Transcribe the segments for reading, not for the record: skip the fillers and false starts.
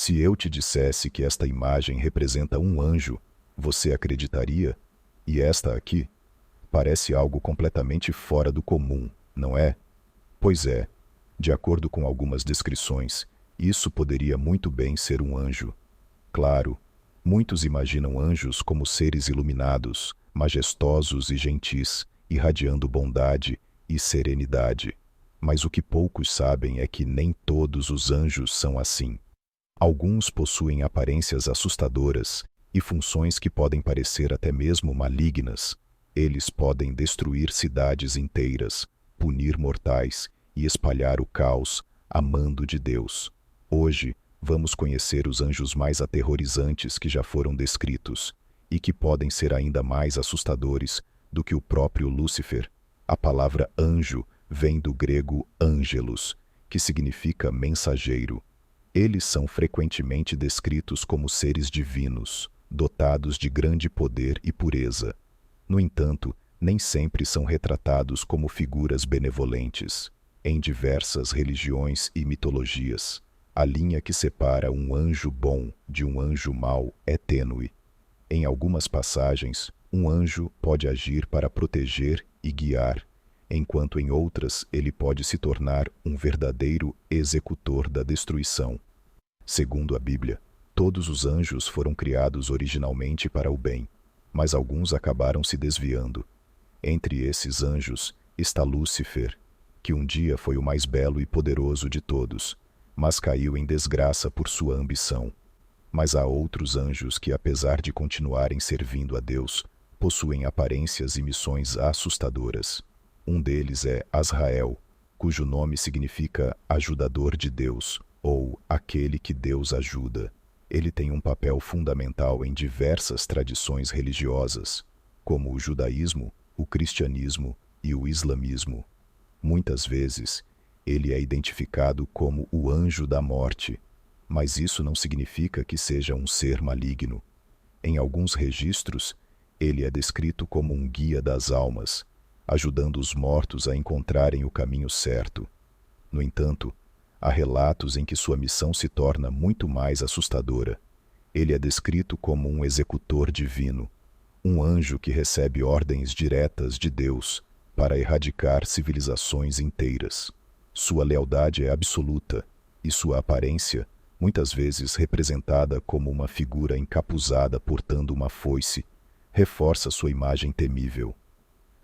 Se eu te dissesse que esta imagem representa um anjo, você acreditaria? E esta aqui? Parece algo completamente fora do comum, não é? Pois é. De acordo com algumas descrições, isso poderia muito bem ser um anjo. Claro, muitos imaginam anjos como seres iluminados, majestosos e gentis, irradiando bondade e serenidade. Mas o que poucos sabem é que nem todos os anjos são assim. Alguns possuem aparências assustadoras e funções que podem parecer até mesmo malignas. Eles podem destruir cidades inteiras, punir mortais e espalhar o caos, a mando de Deus. Hoje, vamos conhecer os anjos mais aterrorizantes que já foram descritos e que podem ser ainda mais assustadores do que o próprio Lúcifer. A palavra anjo vem do grego angelos, que significa mensageiro. Eles são frequentemente descritos como seres divinos, dotados de grande poder e pureza. No entanto, nem sempre são retratados como figuras benevolentes. Em diversas religiões e mitologias, a linha que separa um anjo bom de um anjo mau é tênue. Em algumas passagens, um anjo pode agir para proteger e guiar, enquanto em outras ele pode se tornar um verdadeiro executor da destruição. Segundo a Bíblia, todos os anjos foram criados originalmente para o bem, mas alguns acabaram se desviando. Entre esses anjos está Lúcifer, que um dia foi o mais belo e poderoso de todos, mas caiu em desgraça por sua ambição. Mas há outros anjos que, apesar de continuarem servindo a Deus, possuem aparências e missões assustadoras. Um deles é Azrael, cujo nome significa ajudador de Deus, ou aquele que Deus ajuda. Ele tem um papel fundamental em diversas tradições religiosas, como o judaísmo, o cristianismo e o islamismo. Muitas vezes, ele é identificado como o anjo da morte, mas isso não significa que seja um ser maligno. Em alguns registros, ele é descrito como um guia das almas, ajudando os mortos a encontrarem o caminho certo. No entanto, há relatos em que sua missão se torna muito mais assustadora. Ele é descrito como um executor divino, um anjo que recebe ordens diretas de Deus para erradicar civilizações inteiras. Sua lealdade é absoluta, e sua aparência, muitas vezes representada como uma figura encapuzada portando uma foice, reforça sua imagem temível.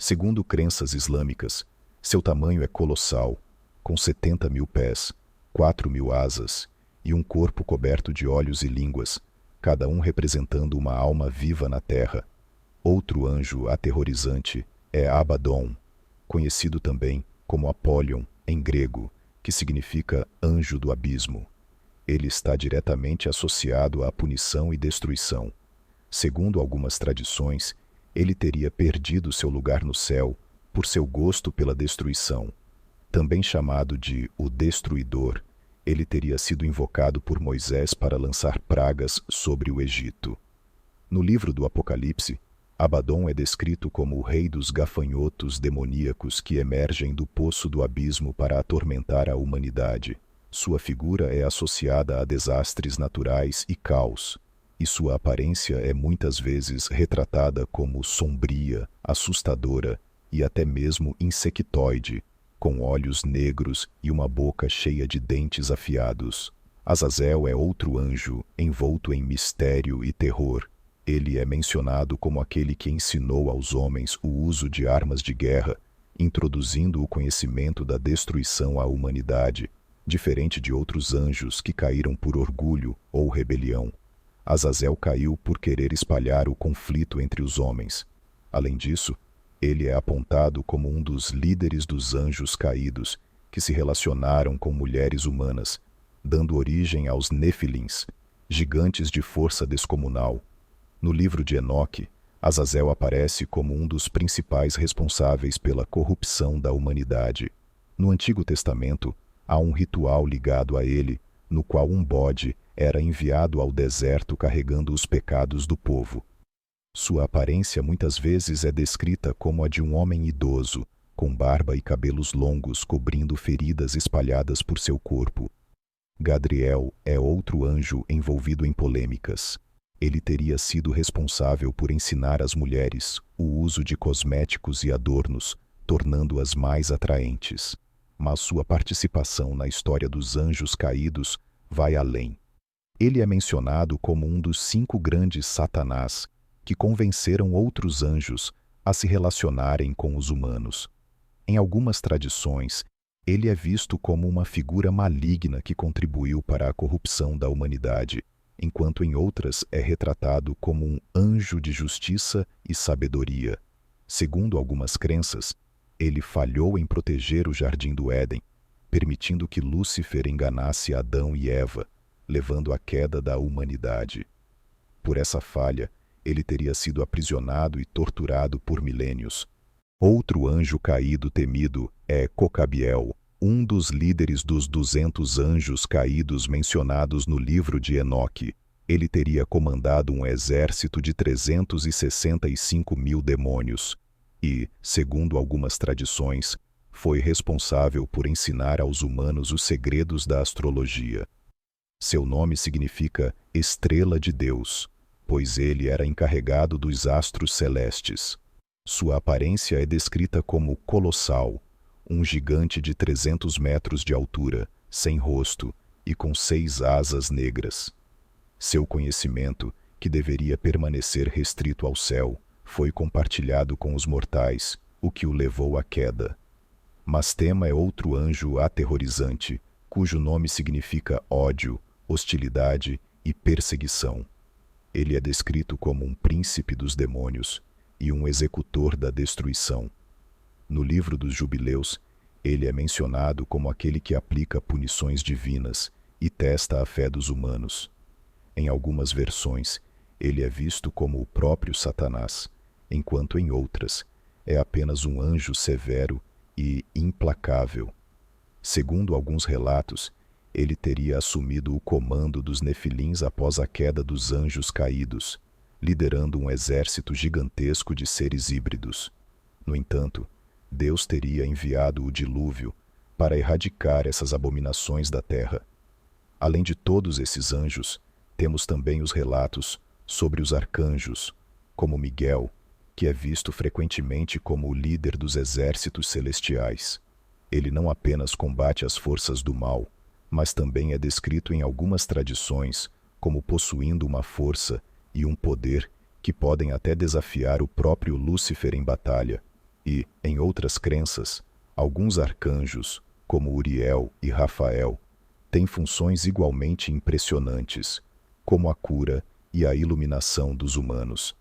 Segundo crenças islâmicas, seu tamanho é colossal, com 70.000 pés, 4.000 asas e um corpo coberto de olhos e línguas, cada um representando uma alma viva na terra. Outro anjo aterrorizante é Abaddon, conhecido também como Apollyon em grego, que significa anjo do abismo. Ele está diretamente associado à punição e destruição. Segundo algumas tradições, ele teria perdido seu lugar no céu por seu gosto pela destruição. Também chamado de o Destruidor, ele teria sido invocado por Moisés para lançar pragas sobre o Egito. No livro do Apocalipse, Abaddon é descrito como o rei dos gafanhotos demoníacos que emergem do poço do abismo para atormentar a humanidade. Sua figura é associada a desastres naturais e caos, e sua aparência é muitas vezes retratada como sombria, assustadora e até mesmo insectoide, com olhos negros e uma boca cheia de dentes afiados. Azazel é outro anjo, envolto em mistério e terror. Ele é mencionado como aquele que ensinou aos homens o uso de armas de guerra, introduzindo o conhecimento da destruição à humanidade, diferente de outros anjos que caíram por orgulho ou rebelião. Azazel caiu por querer espalhar o conflito entre os homens. Além disso, ele é apontado como um dos líderes dos anjos caídos que se relacionaram com mulheres humanas, dando origem aos Nefilins, gigantes de força descomunal. No livro de Enoque, Azazel aparece como um dos principais responsáveis pela corrupção da humanidade. No Antigo Testamento, há um ritual ligado a ele, no qual um bode era enviado ao deserto carregando os pecados do povo. Sua aparência muitas vezes é descrita como a de um homem idoso, com barba e cabelos longos cobrindo feridas espalhadas por seu corpo. Gadriel é outro anjo envolvido em polêmicas. Ele teria sido responsável por ensinar às mulheres o uso de cosméticos e adornos, tornando-as mais atraentes. Mas sua participação na história dos anjos caídos vai além. Ele é mencionado como um dos 5 grandes Satanás que convenceram outros anjos a se relacionarem com os humanos. Em algumas tradições, ele é visto como uma figura maligna que contribuiu para a corrupção da humanidade, enquanto em outras é retratado como um anjo de justiça e sabedoria. Segundo algumas crenças, ele falhou em proteger o Jardim do Éden, permitindo que Lúcifer enganasse Adão e Eva, levando à queda da humanidade. Por essa falha, ele teria sido aprisionado e torturado por milênios. Outro anjo caído temido é Cocabiel, um dos líderes dos 200 anjos caídos mencionados no livro de Enoque. Ele teria comandado um exército de 365 mil demônios e, segundo algumas tradições, foi responsável por ensinar aos humanos os segredos da astrologia. Seu nome significa Estrela de Deus, pois ele era encarregado dos astros celestes. Sua aparência é descrita como colossal, um gigante de 300 metros de altura, sem rosto e com 6 asas negras. Seu conhecimento, que deveria permanecer restrito ao céu, foi compartilhado com os mortais, o que o levou à queda. Mastema é outro anjo aterrorizante, cujo nome significa ódio, hostilidade e perseguição. Ele é descrito como um príncipe dos demônios e um executor da destruição. No livro dos Jubileus, ele é mencionado como aquele que aplica punições divinas e testa a fé dos humanos. Em algumas versões, ele é visto como o próprio Satanás, enquanto em outras, é apenas um anjo severo e implacável. Segundo alguns relatos, ele teria assumido o comando dos nefilins após a queda dos anjos caídos, liderando um exército gigantesco de seres híbridos. No entanto, Deus teria enviado o dilúvio para erradicar essas abominações da terra. Além de todos esses anjos, temos também os relatos sobre os arcanjos, como Miguel, que é visto frequentemente como o líder dos exércitos celestiais. Ele não apenas combate as forças do mal, mas também é descrito em algumas tradições como possuindo uma força e um poder que podem até desafiar o próprio Lúcifer em batalha. E, em outras crenças, alguns arcanjos, como Uriel e Rafael, têm funções igualmente impressionantes, como a cura e a iluminação dos humanos.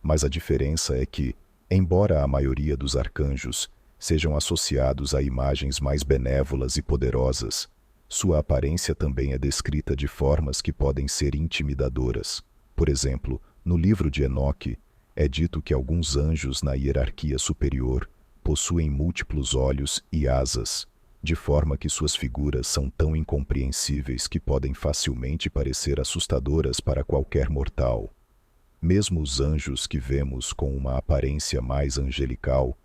Mas a diferença é que, embora a maioria dos arcanjos sejam associados a imagens mais benévolas e poderosas, sua aparência também é descrita de formas que podem ser intimidadoras. Por exemplo, no livro de Enoque, é dito que alguns anjos na hierarquia superior possuem múltiplos olhos e asas, de forma que suas figuras são tão incompreensíveis que podem facilmente parecer assustadoras para qualquer mortal. Mesmo os anjos que vemos com uma aparência mais angelical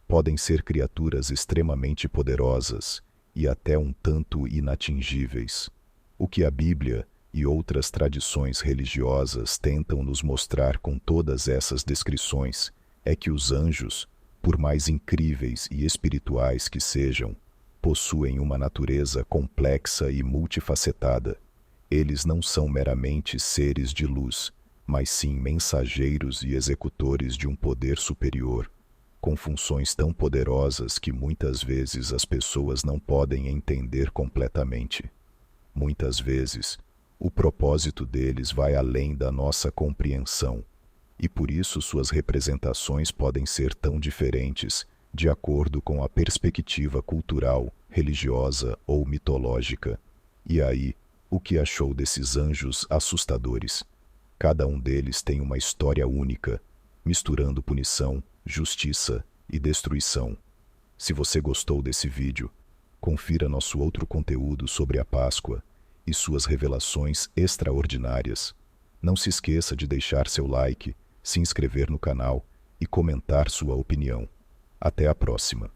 podem ser criaturas extremamente poderosas e até um tanto inatingíveis. O que a Bíblia e outras tradições religiosas tentam nos mostrar com todas essas descrições é que os anjos, por mais incríveis e espirituais que sejam, possuem uma natureza complexa e multifacetada. Eles não são meramente seres de luz, mas sim mensageiros e executores de um poder superior, com funções tão poderosas que muitas vezes as pessoas não podem entender completamente. Muitas vezes, o propósito deles vai além da nossa compreensão, e por isso suas representações podem ser tão diferentes de acordo com a perspectiva cultural, religiosa ou mitológica. E aí, o que achou desses anjos assustadores? Cada um deles tem uma história única, misturando punição, justiça e destruição. Se você gostou desse vídeo, confira nosso outro conteúdo sobre a Páscoa e suas revelações extraordinárias. Não se esqueça de deixar seu like, se inscrever no canal e comentar sua opinião. Até a próxima!